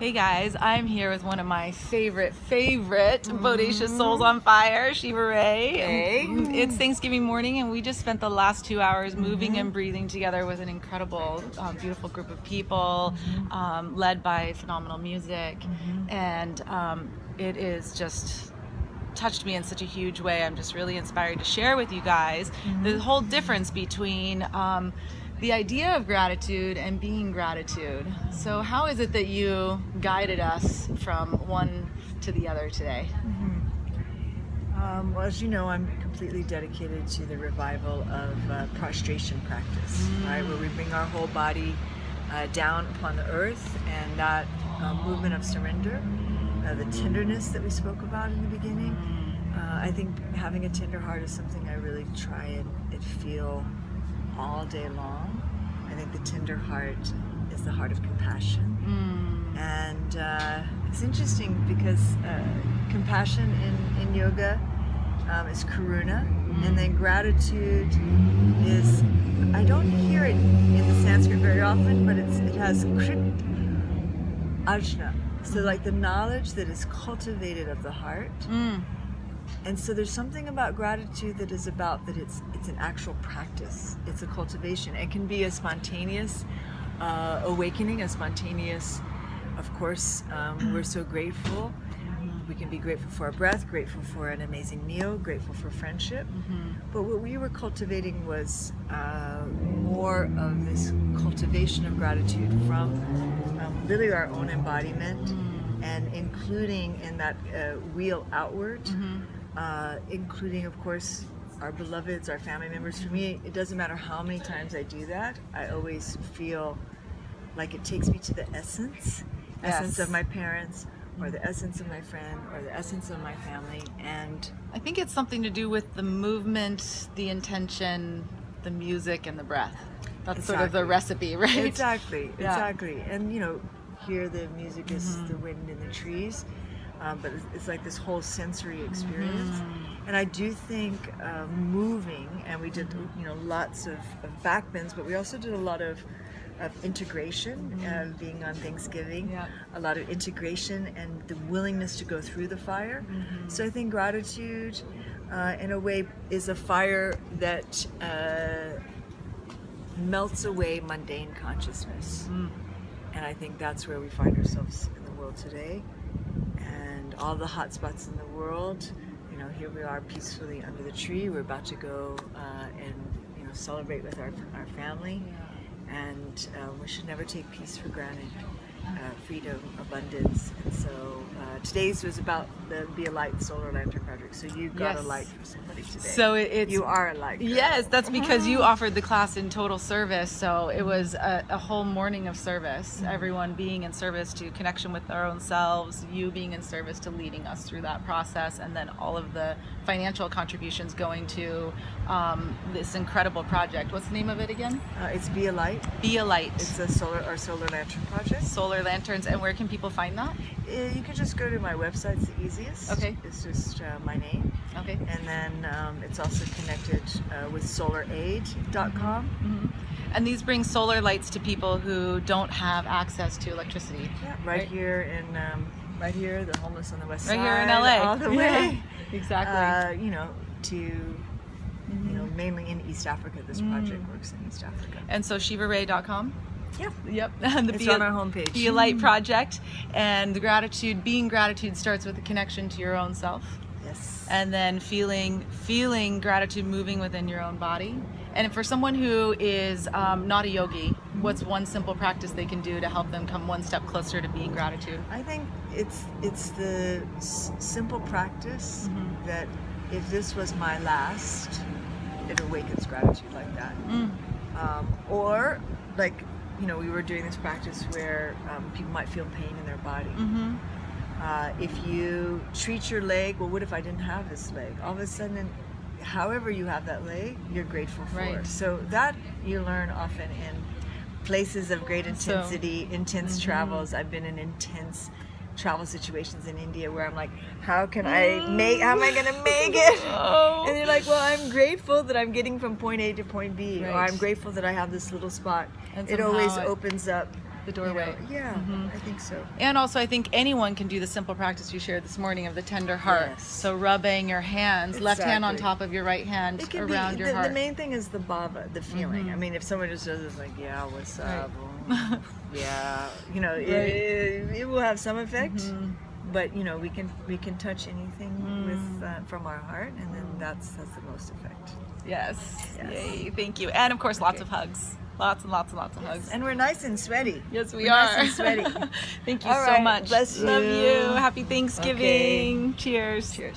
Hey guys, I'm here with one of my favorite bodacious souls on fire, Shiva Rea. Hey. It's Thanksgiving morning and we just spent the last 2 hours moving and breathing together with an incredible, beautiful group of people, led by phenomenal music. And it is just touched me in such a huge way. I'm just really inspired to share with you guys the whole difference between the idea of gratitude and being gratitude. So how is it that you guided us from one to the other today? Well, as you know, I'm completely dedicated to the revival of prostration practice, right? Where we bring our whole body down upon the earth, and that movement of surrender, the tenderness that we spoke about in the beginning. I think having a tender heart is something I really try and feel all day long. I think the tender heart is the heart of compassion. And it's interesting because compassion in yoga is karuna, and then gratitude is, I don't hear it in the Sanskrit very often, but it has krit ajna. So like the knowledge that is cultivated of the heart. And so there's something about gratitude that is about that it's an actual practice. It's a cultivation. It can be a spontaneous awakening, a spontaneous, of course, we're so grateful. We can be grateful for our breath, grateful for an amazing meal, grateful for friendship. But what we were cultivating was more of this cultivation of gratitude from really our own embodiment, and including in that wheel outward, including, of course, our beloveds, our family members. For me, it doesn't matter how many times I do that, I always feel like it takes me to the essence of my parents, or the essence of my friend, or the essence of my family. And I think it's something to do with the movement, the intention, the music, and the breath. That's sort of the recipe, right? Exactly. And you know, here the music is the wind in the trees, but it's like this whole sensory experience. And I do think moving, and we did lots of backbends, but we also did a lot of integration, being on Thanksgiving, a lot of integration and the willingness to go through the fire. So I think gratitude in a way is a fire that melts away mundane consciousness. And I think that's where we find ourselves in the world today. And all the hot spots in the world, here we are peacefully under the tree. We're about to go and celebrate with our family. And we should never take peace for granted, freedom, abundance. And so today's was about the Be a Light Solar Lantern Project. So you got a light for somebody today. So you are a light girl. Yes, that's because you offered the class in total service. So it was a whole morning of service, everyone being in service to connection with our own selves, you being in service to leading us through that process, and then all of the financial contributions going to this incredible project. What's the name of it again? It's Be a Light. Be a Light. It's a solar lantern project. Solar lanterns. And where can people find that? You can just go to my website. It's the easiest. Okay. It's just my name. Okay. And then it's also connected with solaraid.com. And these bring solar lights to people who don't have access to electricity. Yeah, right here in the homeless on the west side. Right here in LA. All the way. Exactly. To mainly in East Africa. This project works in East Africa. And so shivaray.com. Yeah. Yep. It's on our homepage. Be a Light Project. And the being gratitude starts with the connection to your own self. Yes. And then feeling gratitude moving within your own body. And for someone who is not a yogi, what's one simple practice they can do to help them come one step closer to being gratitude? I think it's the simple practice that if this was my last, it awakens gratitude like that. Or like, we were doing this practice where people might feel pain in their body. If you treat your leg, well, what if I didn't have this leg? All of a sudden, however you have that leg, you're grateful for. Right. So that you learn often in places of great intensity, intense travels. I've been in intense travel situations in India where I'm like, how am I gonna make it? And they're like, well, I'm grateful that I'm getting from point A to point B, or I'm grateful that I have this little spot. And it always opens up the doorway. Yeah, I think so. And also, I think anyone can do the simple practice you shared this morning of the tender heart. Yes. So rubbing your hands, left hand on top of your right hand, It can around be, your heart. The main thing is the bhava, the feeling. I mean, if someone just does it like, yeah, what's up? Yeah, you know, it will have some effect. But you know, we can touch anything with from our heart, and then that's the most effect. Yes. Yay! Thank you, and of course, lots of hugs, lots and lots and lots of hugs. And we're nice and sweaty. Yes, we we're are. Nice and sweaty. Thank you All so right, much. bless you. Love you. Happy Thanksgiving. Okay. Cheers. Cheers.